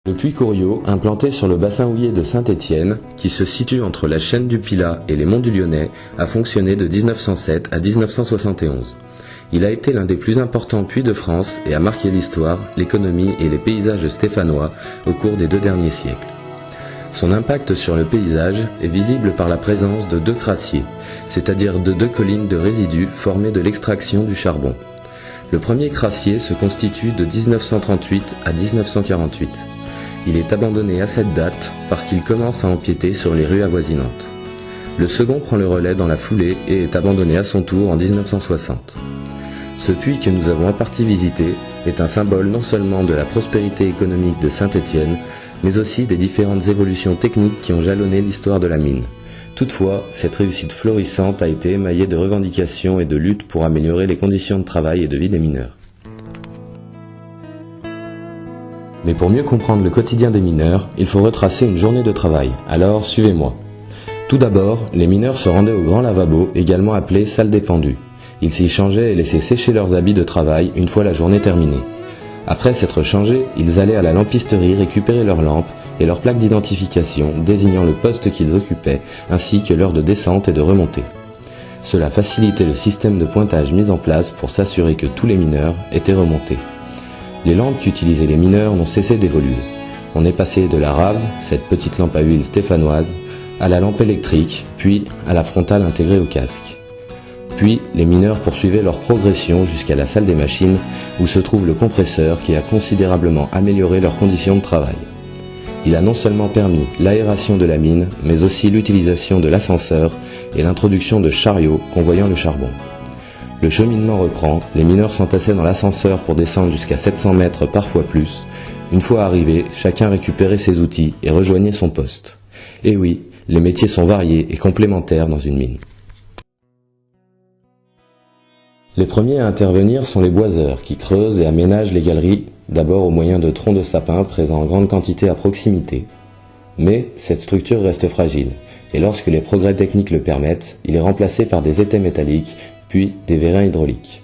Le puits Couriot, implanté sur le bassin houiller de Saint-Étienne, qui se situe entre la chaîne du Pilat et les monts du Lyonnais, a fonctionné de 1907 à 1971. Il a été l'un des plus importants puits de France et a marqué l'histoire, l'économie et les paysages stéphanois au cours des 2 derniers siècles. Son impact sur le paysage est visible par la présence de 2 crassiers, c'est-à-dire de 2 collines de résidus formées de l'extraction du charbon. Le premier crassier se constitue de 1938 à 1948. Il est abandonné à cette date parce qu'il commence à empiéter sur les rues avoisinantes. Le second prend le relais dans la foulée et est abandonné à son tour en 1960. Ce puits que nous avons en partie visité est un symbole non seulement de la prospérité économique de Saint-Étienne, mais aussi des différentes évolutions techniques qui ont jalonné l'histoire de la mine. Toutefois, cette réussite florissante a été émaillée de revendications et de luttes pour améliorer les conditions de travail et de vie des mineurs. Mais pour mieux comprendre le quotidien des mineurs, il faut retracer une journée de travail, alors suivez-moi. Tout d'abord, les mineurs se rendaient au grand lavabo, également appelé salle des pendus. Ils s'y changeaient et laissaient sécher leurs habits de travail une fois la journée terminée. Après s'être changés, ils allaient à la lampisterie récupérer leurs lampes et leur plaque d'identification désignant le poste qu'ils occupaient, ainsi que l'heure de descente et de remontée. Cela facilitait le système de pointage mis en place pour s'assurer que tous les mineurs étaient remontés. Les lampes qu'utilisaient les mineurs n'ont cessé d'évoluer. On est passé de la rave, cette petite lampe à huile stéphanoise, à la lampe électrique, puis à la frontale intégrée au casque. Puis, les mineurs poursuivaient leur progression jusqu'à la salle des machines, où se trouve le compresseur qui a considérablement amélioré leurs conditions de travail. Il a non seulement permis l'aération de la mine, mais aussi l'utilisation de l'ascenseur et l'introduction de chariots convoyant le charbon. Le cheminement reprend, les mineurs s'entassaient dans l'ascenseur pour descendre jusqu'à 700 mètres, parfois plus. Une fois arrivés, chacun récupérait ses outils et rejoignait son poste. Et oui, les métiers sont variés et complémentaires dans une mine. Les premiers à intervenir sont les boiseurs, qui creusent et aménagent les galeries, d'abord au moyen de troncs de sapin présents en grande quantité à proximité. Mais cette structure reste fragile, et lorsque les progrès techniques le permettent, il est remplacé par des étais métalliques, puis des vérins hydrauliques.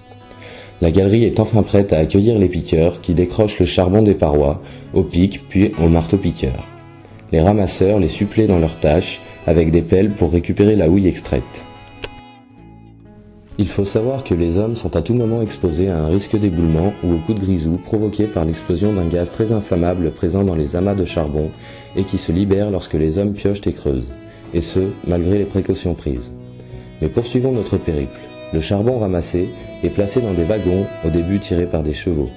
La galerie est enfin prête à accueillir les piqueurs qui décrochent le charbon des parois, au pic puis au marteau-piqueur. Les ramasseurs les suppléent dans leurs tâches avec des pelles pour récupérer la houille extraite. Il faut savoir que les hommes sont à tout moment exposés à un risque d'éboulement ou au coup de grisou provoqué par l'explosion d'un gaz très inflammable présent dans les amas de charbon et qui se libère lorsque les hommes piochent et creusent, et ce, malgré les précautions prises. Mais poursuivons notre périple. Le charbon ramassé est placé dans des wagons, au début tirés par des chevaux.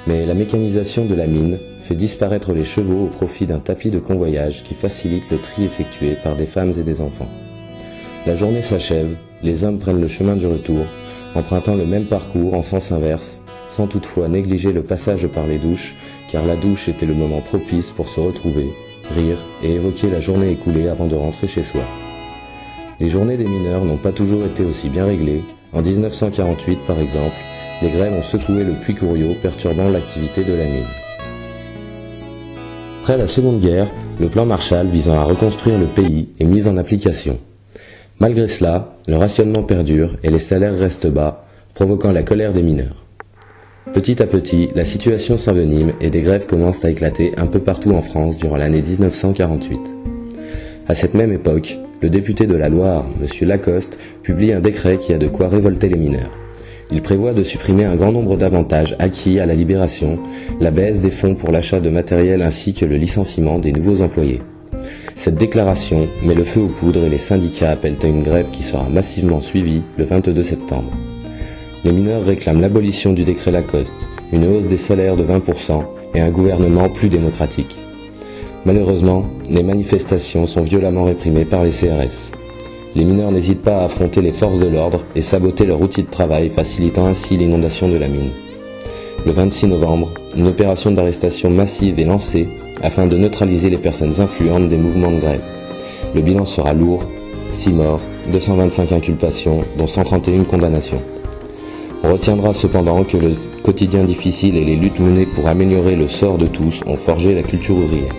Mais la mécanisation de la mine fait disparaître les chevaux au profit d'un tapis de convoyage qui facilite le tri effectué par des femmes et des enfants. La journée s'achève, les hommes prennent le chemin du retour, empruntant le même parcours en sens inverse, sans toutefois négliger le passage par les douches, car la douche était le moment propice pour se retrouver, rire et évoquer la journée écoulée avant de rentrer chez soi. Les journées des mineurs n'ont pas toujours été aussi bien réglées. En 1948, par exemple, les grèves ont secoué le puits Couriot, perturbant l'activité de la mine. Après la Seconde Guerre, le plan Marshall visant à reconstruire le pays est mis en application. Malgré cela, le rationnement perdure et les salaires restent bas, provoquant la colère des mineurs. Petit à petit, la situation s'envenime et des grèves commencent à éclater un peu partout en France durant l'année 1948. À cette même époque, le député de la Loire, M. Lacoste, publie un décret qui a de quoi révolter les mineurs. Il prévoit de supprimer un grand nombre d'avantages acquis à la Libération, la baisse des fonds pour l'achat de matériel ainsi que le licenciement des nouveaux employés. Cette déclaration met le feu aux poudres et les syndicats appellent à une grève qui sera massivement suivie le 22 septembre. Les mineurs réclament l'abolition du décret Lacoste, une hausse des salaires de 20% et un gouvernement plus démocratique. Malheureusement, les manifestations sont violemment réprimées par les CRS. Les mineurs n'hésitent pas à affronter les forces de l'ordre et saboter leur outil de travail, facilitant ainsi l'inondation de la mine. Le 26 novembre, une opération d'arrestation massive est lancée afin de neutraliser les personnes influentes des mouvements de grève. Le bilan sera lourd, 6 morts, 225 inculpations, dont 131 condamnations. On retiendra cependant que le quotidien difficile et les luttes menées pour améliorer le sort de tous ont forgé la culture ouvrière.